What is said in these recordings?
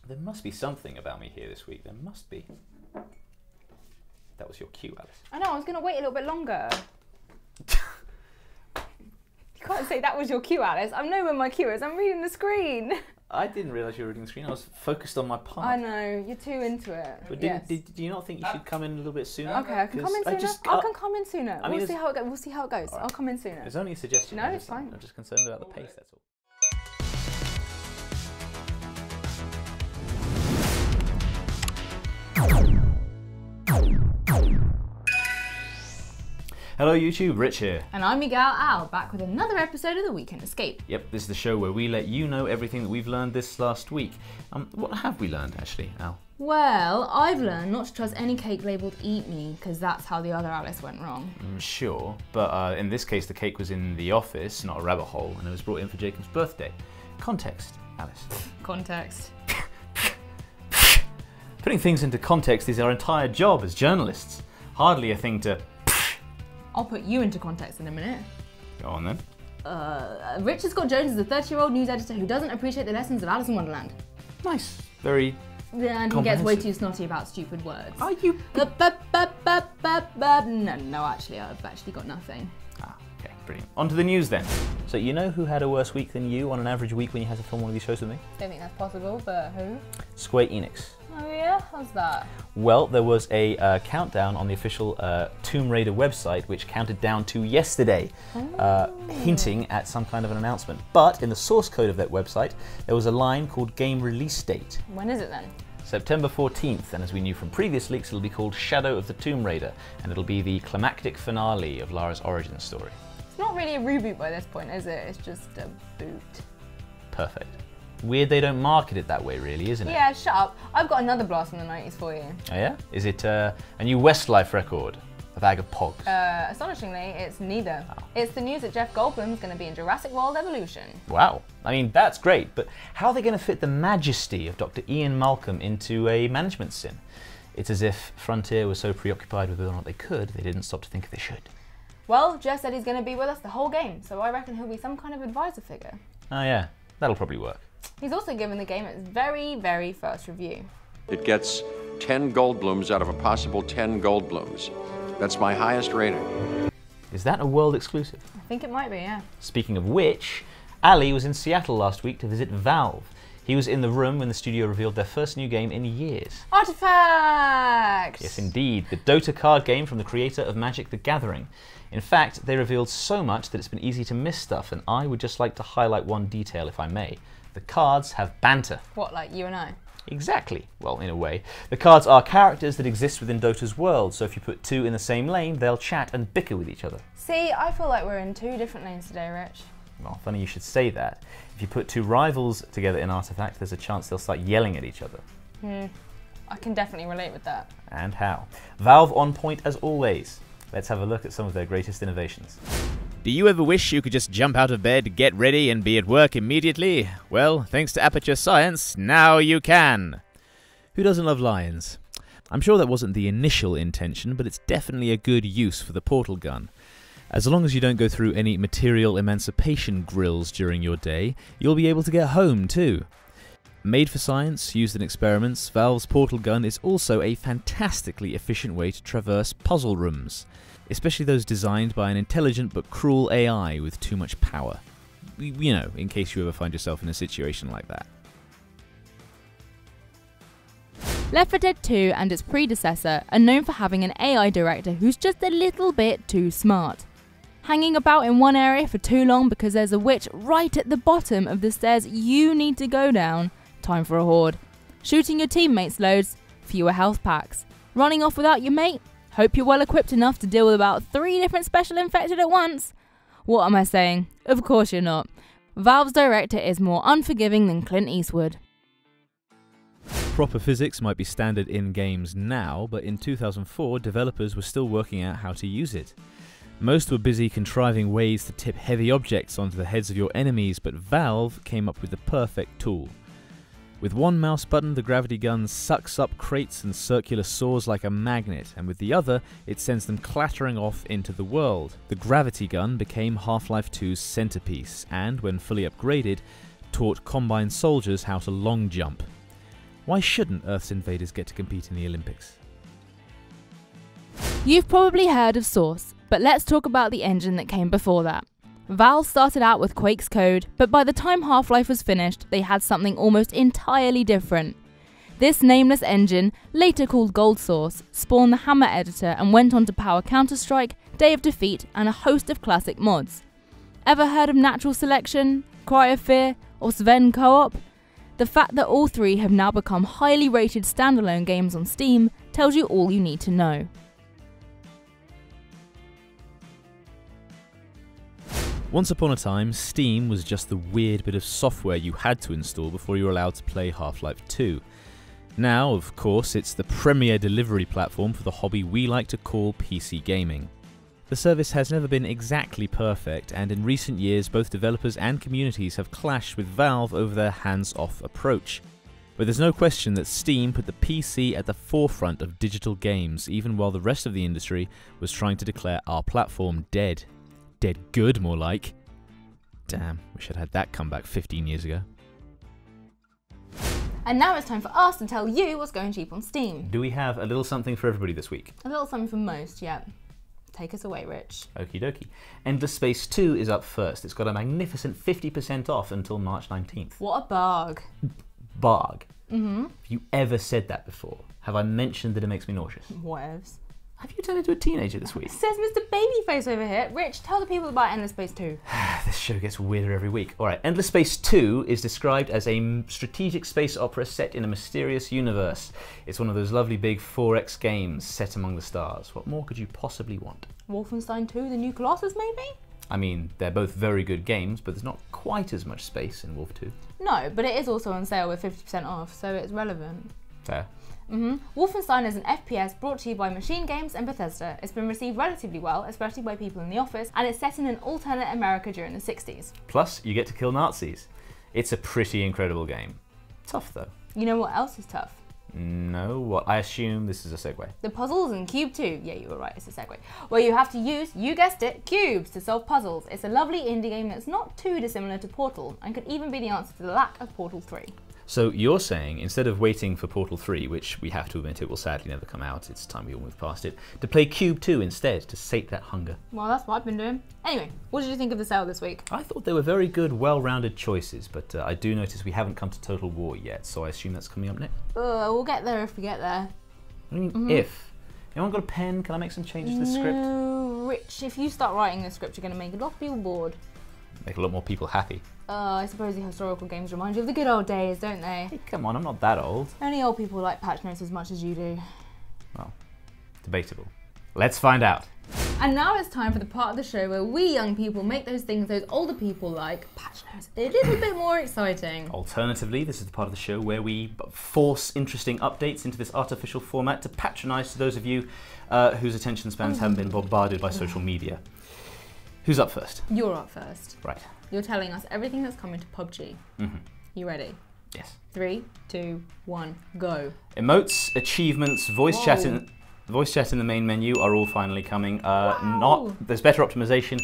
There must be something about me here this week. There must be. That was your cue, Alice. I know, I was going to wait a little bit longer. You can't say that was your cue, Alice. I know where my cue is. I'm reading the screen. I didn't realise you were reading the screen. I was focused on my part. I know, you're too into it. But yes. did you not think you should come in a little bit sooner? Okay, I can come in sooner. I can come in sooner. I mean, we'll see how it goes. We'll see how it goes. Right. I'll come in sooner. It's only a suggestion. No, it's fine. I'm just concerned about the pace, that's all. Hello YouTube, Rich here. And I'm Miguel Al, back with another episode of The Weekend Escape. Yep, this is the show where we let you know everything that we've learned this last week. What have we learned actually, Al? Well, I've learned not to trust any cake labelled "Eat Me," because that's how the other Alice went wrong. Sure, but in this case the cake was in the office, not a rabbit hole, and it was brought in for Jacob's birthday. Context, Alice. Context. Putting things into context is our entire job as journalists. Hardly a thing to... I'll put you into context in a minute. Go on then. Richard Scott Jones is a 30-year-old news editor who doesn't appreciate the lessons of Alice in Wonderland. Nice. Very... Yeah, and he gets way too snotty about stupid words. Are you... No, actually, I've actually got nothing. Ah, okay, brilliant. On to the news then. So you know who had a worse week than you on an average week when you had to film one of these shows with me? Don't think that's possible, but who? Square Enix. Oh yeah? How's that? Well, there was a countdown on the official Tomb Raider website which counted down to yesterday, hinting at some kind of an announcement. But in the source code of that website, there was a line called Game Release Date. When is it then? September 14th, and as we knew from previous leaks, it'll be called Shadow of the Tomb Raider, and it'll be the climactic finale of Lara's origin story. It's not really a reboot by this point, is it? It's just a boot. Perfect. Weird they don't market it that way, really, isn't it? Yeah, shut up. I've got another blast from the 90s for you. Oh yeah? Is it a new Westlife record? A bag of pogs? Astonishingly, it's neither. Oh. It's the news that Jeff Goldblum is going to be in Jurassic World Evolution. Wow. I mean, that's great, but how are they going to fit the majesty of Dr. Ian Malcolm into a management sin? It's as if Frontier was so preoccupied with whether or not they could, they didn't stop to think if they should. Well, Jeff said he's going to be with us the whole game, so I reckon he'll be some kind of advisor figure. Oh yeah, that'll probably work. He's also given the game its very, very first review. It gets 10 Goldblums out of a possible 10 Goldblums. That's my highest rating. Is that a world exclusive? I think it might be, yeah. Speaking of which, Ali was in Seattle last week to visit Valve. He was in the room when the studio revealed their first new game in years. Artifacts! Yes, indeed. The Dota card game from the creator of Magic the Gathering. In fact, they revealed so much that it's been easy to miss stuff, and I would just like to highlight one detail, if I may. The cards have banter. What, like you and I? Exactly. Well, in a way. The cards are characters that exist within Dota's world, so if you put two in the same lane, they'll chat and bicker with each other. See, I feel like we're in two different lanes today, Rich. Well, funny you should say that. If you put two rivals together in Artifact, there's a chance they'll start yelling at each other. I can definitely relate with that. And how. Valve on point as always. Let's have a look at some of their greatest innovations. Do you ever wish you could just jump out of bed, get ready, and be at work immediately? Well, thanks to Aperture Science, now you can! Who doesn't love lions? I'm sure that wasn't the initial intention, but it's definitely a good use for the portal gun. As long as you don't go through any material emancipation grills during your day, you'll be able to get home too. Made for science, used in experiments, Valve's portal gun is also a fantastically efficient way to traverse puzzle rooms, especially those designed by an intelligent but cruel AI with too much power. You know, in case you ever find yourself in a situation like that. Left 4 Dead 2 and its predecessor are known for having an AI director who's just a little bit too smart. Hanging about in one area for too long because there's a witch right at the bottom of the stairs you need to go down. Time for a horde. Shooting your teammates loads. Fewer health packs. Running off without your mate. Hope you're well equipped enough to deal with about 3 different special infected at once. What am I saying? Of course you're not. Valve's director is more unforgiving than Clint Eastwood. Proper physics might be standard in games now, but in 2004 developers were still working out how to use it. Most were busy contriving ways to tip heavy objects onto the heads of your enemies, but Valve came up with the perfect tool. With one mouse button, the gravity gun sucks up crates and circular saws like a magnet, and with the other, it sends them clattering off into the world. The gravity gun became Half-Life 2's centerpiece, and when fully upgraded, taught Combine soldiers how to long jump. Why shouldn't Earth's invaders get to compete in the Olympics? You've probably heard of Source, but let's talk about the engine that came before that. Valve started out with Quake's code, but by the time Half-Life was finished, they had something almost entirely different. This nameless engine, later called Gold Source, spawned the Hammer editor and went on to power Counter-Strike, Day of Defeat, and a host of classic mods. Ever heard of Natural Selection, Cry of Fear, or Sven Co-op? The fact that all three have now become highly rated standalone games on Steam tells you all you need to know. Once upon a time, Steam was just the weird bit of software you had to install before you were allowed to play Half-Life 2. Now, of course, it's the premier delivery platform for the hobby we like to call PC gaming. The service has never been exactly perfect, and in recent years both developers and communities have clashed with Valve over their hands-off approach. But there's no question that Steam put the PC at the forefront of digital games, even while the rest of the industry was trying to declare our platform dead. Dead good, more like. Damn, wish I'd had that comeback 15 years ago. And now it's time for us to tell you what's going cheap on Steam. Do we have a little something for everybody this week? A little something for most, yeah. Take us away, Rich. Okie dokie. Endless Space 2 is up first. It's got a magnificent 50% off until March 19th. What a barg. Barg. Have you ever said that before? Have I mentioned that it makes me nauseous? Whatevs. Have you turned into a teenager this week? Says Mr. Babyface over here. Rich, tell the people about Endless Space 2. This show gets weirder every week. Alright, Endless Space 2 is described as a strategic space opera set in a mysterious universe. It's one of those lovely big 4X games set among the stars. What more could you possibly want? Wolfenstein 2, the new Colossus, maybe? I mean, they're both very good games, but there's not quite as much space in Wolf 2. No, but it is also on sale with 50% off, so it's relevant. Fair. Wolfenstein is an FPS brought to you by Machine Games and Bethesda. It's been received relatively well, especially by people in the office, and it's set in an alternate America during the 60s. Plus, you get to kill Nazis. It's a pretty incredible game. Tough, though. You know what else is tough? No, what? I assume this is a segue. The puzzles in Cube 2. Yeah, you were right, it's a segue. Where you have to use, you guessed it, cubes to solve puzzles. It's a lovely indie game that's not too dissimilar to Portal, and could even be the answer to the lack of Portal 3. So you're saying, instead of waiting for Portal 3, which we have to admit it will sadly never come out, it's time we all move past it, to play Cube 2 instead, to sate that hunger. Well, that's what I've been doing. Anyway, what did you think of the sale this week? I thought they were very good, well-rounded choices, but I do notice we haven't come to Total War yet, so I assume that's coming up next. We'll get there if we get there. What do you mean, if? Anyone got a pen? Can I make some changes to the script? No, Rich, if you start writing the script, you're going to make a lot of people bored. Make a lot more people happy. I suppose the historical games remind you of the good old days, don't they? Hey, come on, I'm not that old. Only old people like patch notes as much as you do. Well, debatable. Let's find out. And now it's time for the part of the show where we young people make those things those older people like, patch notes, a little bit more exciting. Alternatively, this is the part of the show where we force interesting updates into this artificial format to patronise to those of you whose attention spans haven't been bombarded by social media. Who's up first? You're up first. Right. You're telling us everything that's coming to PUBG. You ready? Yes. 3, 2, 1, go. Emotes, achievements, voice chat in the main menu are all finally coming. There's better optimization.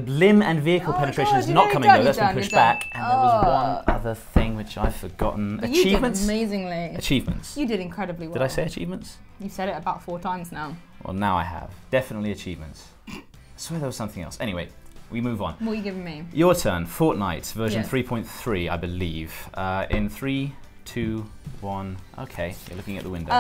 Limb and vehicle penetration is not coming though. That's been pushed back. And there was one other thing which I've forgotten. But achievements. You did amazingly. Achievements. You did incredibly well. Did I say achievements? You've said it about 4 times now. Well, now I have. Definitely achievements. I swear there was something else. Anyway, we move on. What are you giving me? Your turn. Fortnite, version Yes. 3.3, I believe. In 3, 2, 1. Okay, you're looking at the window.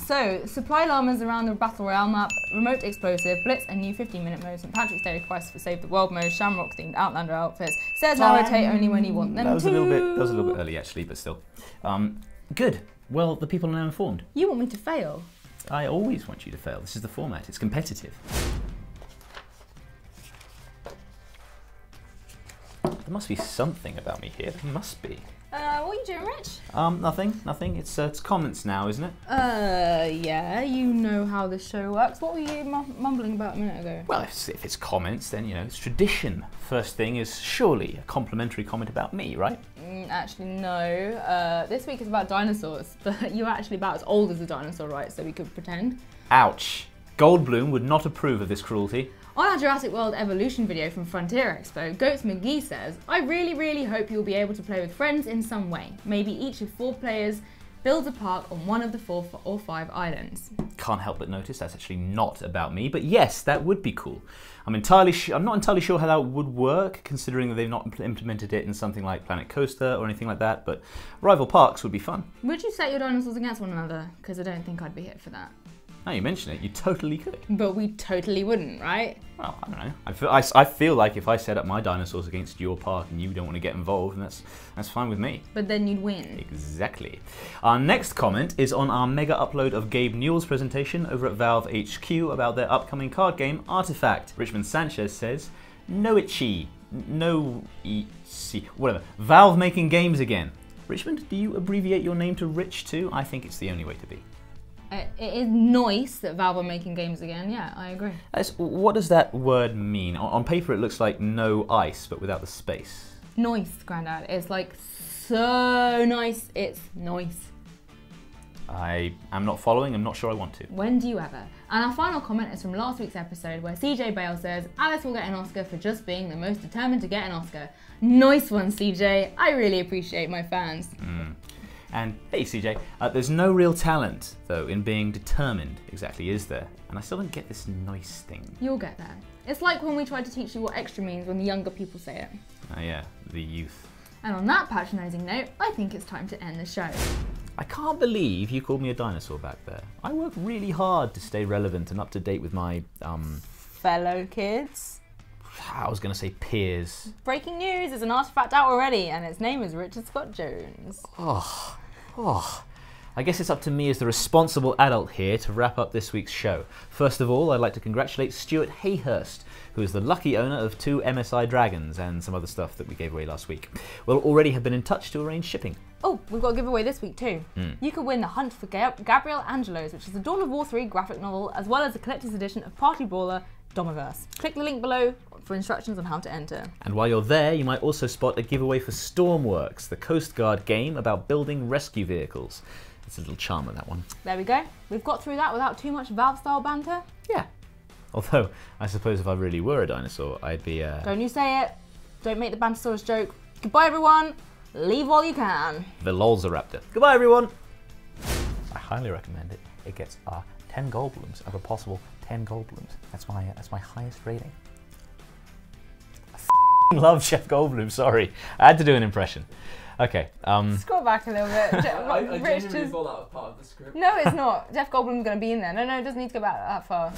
So supply llamas around the Battle Royale map, remote explosive, blitz, a new 15-minute mode, St. Patrick's Day requests for Save the World mode, Shamrock themed Outlander outfits, stairs now rotate only when you want them that was to. a little bit early actually, but still. Good. Well, the people are now informed. You want me to fail? I always want you to fail. This is the format. It's competitive. There must be something about me here. There must be. What are you doing, Rich? Nothing. It's comments now, isn't it? Yeah, you know how this show works. What were you mumbling about a minute ago? Well, if it's comments, then, you know, it's tradition. First thing is surely a complimentary comment about me, right? Actually, no. This week is about dinosaurs, but you're actually about as old as a dinosaur, right? So we could pretend. Ouch. Goldblum would not approve of this cruelty. On our Jurassic World Evolution video from Frontier Expo, Goats McGee says, I really hope you'll be able to play with friends in some way. Maybe each of 4 players builds a park on one of the 4 or 5 islands. Can't help but notice that's actually not about me, but yes, that would be cool. I'm not entirely sure how that would work, considering that they've not implemented it in something like Planet Coaster or anything like that, but rival parks would be fun. Would you set your dinosaurs against one another? Because I don't think I'd be hit for that. Now you mention it, you totally could. But we totally wouldn't, right? Well, I don't know. I feel like if I set up my dinosaurs against your park and you don't want to get involved, then that's fine with me. But then you'd win. Exactly. Our next comment is on our mega upload of Gabe Newell's presentation over at Valve HQ about their upcoming card game, Artifact. Richmond Sanchez says, whatever. Valve making games again. Richmond, do you abbreviate your name to Rich too? I think it's the only way to be. It is nice that Valve are making games again, yeah, I agree. What does that word mean? On paper it looks like no ice, but without the space. Nice, Grandad. It's like so nice, it's nice. I am not following, I'm not sure I want to. When do you ever? And our final comment is from last week's episode where CJ Bale says, Alice will get an Oscar for just being the most determined to get an Oscar. Nice one, CJ. I really appreciate my fans. And hey CJ, there's no real talent, though, in being determined, exactly, is there? And I still don't get this nice thing. You'll get there. It's like when we tried to teach you what extra means when the younger people say it. Oh yeah, the youth. And on that patronising note, I think it's time to end the show. I can't believe you called me a dinosaur back there. I work really hard to stay relevant and up to date with my, fellow kids. I was going to say peers. Breaking news, there's an artifact out already, and its name is Richard Scott Jones. I guess it's up to me as the responsible adult here to wrap up this week's show. First of all, I'd like to congratulate Stuart Hayhurst, who is the lucky owner of 2 MSI dragons and some other stuff that we gave away last week. We'll already have been in touch to arrange shipping. Oh, we've got a giveaway this week too. You could win The Hunt for Gabriel Angelos, which is the Dawn of War 3 graphic novel, as well as the collector's edition of Party Brawler, Domiverse. Click the link below for instructions on how to enter. And while you're there, you might also spot a giveaway for Stormworks, the Coast Guard game about building rescue vehicles. It's a little charmer, that one. There we go. We've got through that without too much Valve-style banter. Yeah. Although, I suppose if I really were a dinosaur, I'd be Don't you say it. Don't make the Bantosaurus joke. Goodbye, everyone. Leave while you can. Velociraptor. Goodbye, everyone. I highly recommend it. It gets 10 Goldblums of a possible 10 Goldblums. That's my highest rating. I love Jeff Goldblum. Sorry, I had to do an impression. Okay. Scroll back a little bit. I genuinely thought that was part of the script. No, it's not. Jeff Goldblum's going to be in there. No, it doesn't need to go back that far.